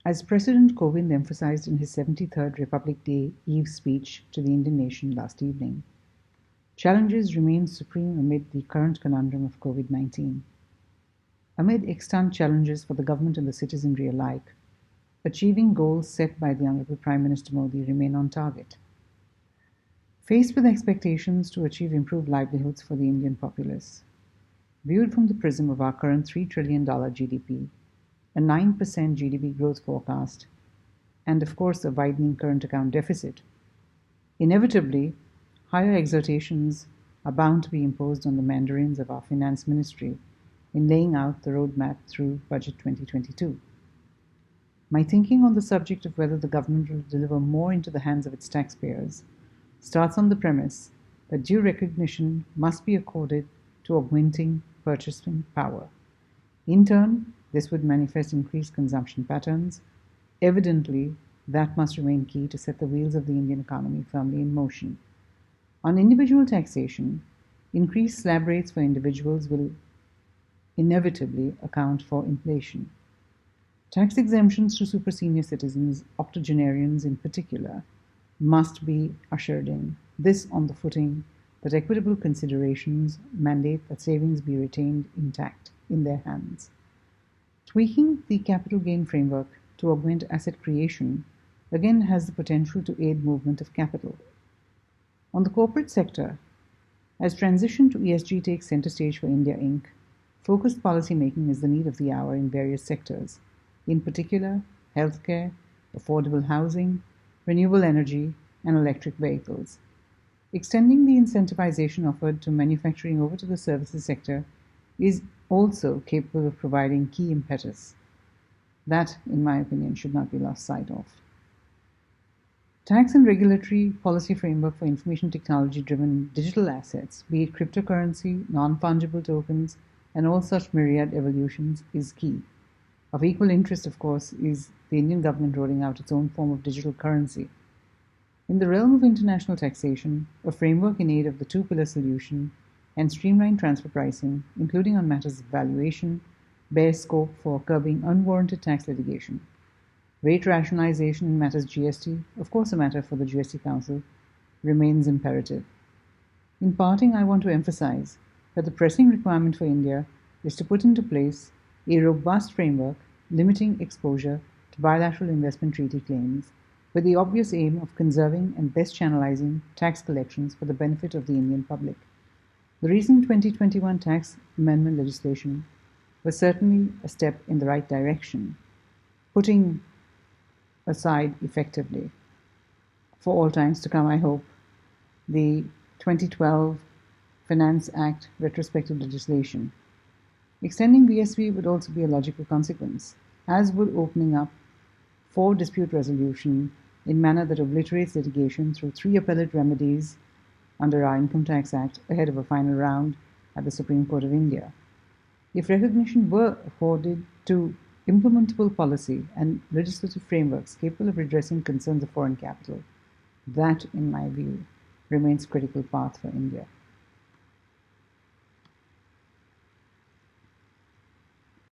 As President Kovind emphasized in his 73rd Republic Day Eve speech to the Indian nation last evening, challenges remain supreme amid the current conundrum of COVID-19. Amid extant challenges for the government and the citizenry alike, achieving goals set by the Honorable Prime Minister Modi remain on target. Faced with expectations to achieve improved livelihoods for the Indian populace, viewed from the prism of our current $3 trillion GDP, a 9% GDP growth forecast, and of course a widening current account deficit, inevitably, higher exertions are bound to be imposed on the mandarins of our finance ministry in laying out the roadmap through Budget 2022. My thinking on the subject of whether the government will deliver more into the hands of its taxpayers starts on the premise that due recognition must be accorded to augmenting purchasing power. In turn, this would manifest increased consumption patterns. Evidently, that must remain key to set the wheels of the Indian economy firmly in motion. On individual taxation, increased slab rates for individuals will inevitably account for inflation. Tax exemptions to super senior citizens, octogenarians in particular, must be ushered in, this on the footing that equitable considerations mandate that savings be retained intact in their hands. Tweaking the capital gain framework to augment asset creation again has the potential to aid movement of capital. On the corporate sector, as transition to ESG takes center stage for India Inc., focused policy making is the need of the hour in various sectors, in particular healthcare, affordable housing, renewable energy, and electric vehicles. Extending the incentivization offered to manufacturing over to the services sector is also capable of providing key impetus. That, in my opinion, should not be lost sight of. Tax and regulatory policy framework for information technology-driven digital assets, be it cryptocurrency, non-fungible tokens, and all such myriad evolutions, is key. Of equal interest, of course, is the Indian government rolling out its own form of digital currency. In the realm of international taxation, a framework in aid of the two-pillar solution and streamlined transfer pricing, including on matters of valuation, bears scope for curbing unwarranted tax litigation. Rate rationalization in matters GST, of course a matter for the GST Council, remains imperative. In parting, I want to emphasize that the pressing requirement for India is to put into place a robust framework limiting exposure to bilateral investment treaty claims, with the obvious aim of conserving and best channelizing tax collections for the benefit of the Indian public. The recent 2021 tax amendment legislation was certainly a step in the right direction, putting aside effectively, for all times to come, I hope, the 2012 Finance Act retrospective legislation. Extending VSV would also be a logical consequence, as would opening up for dispute resolution in manner that obliterates litigation through 3 appellate remedies under our Income Tax Act ahead of a final round at the Supreme Court of India. If recognition were afforded to implementable policy and legislative frameworks capable of redressing concerns of foreign capital, that, in my view, remains a critical path for India.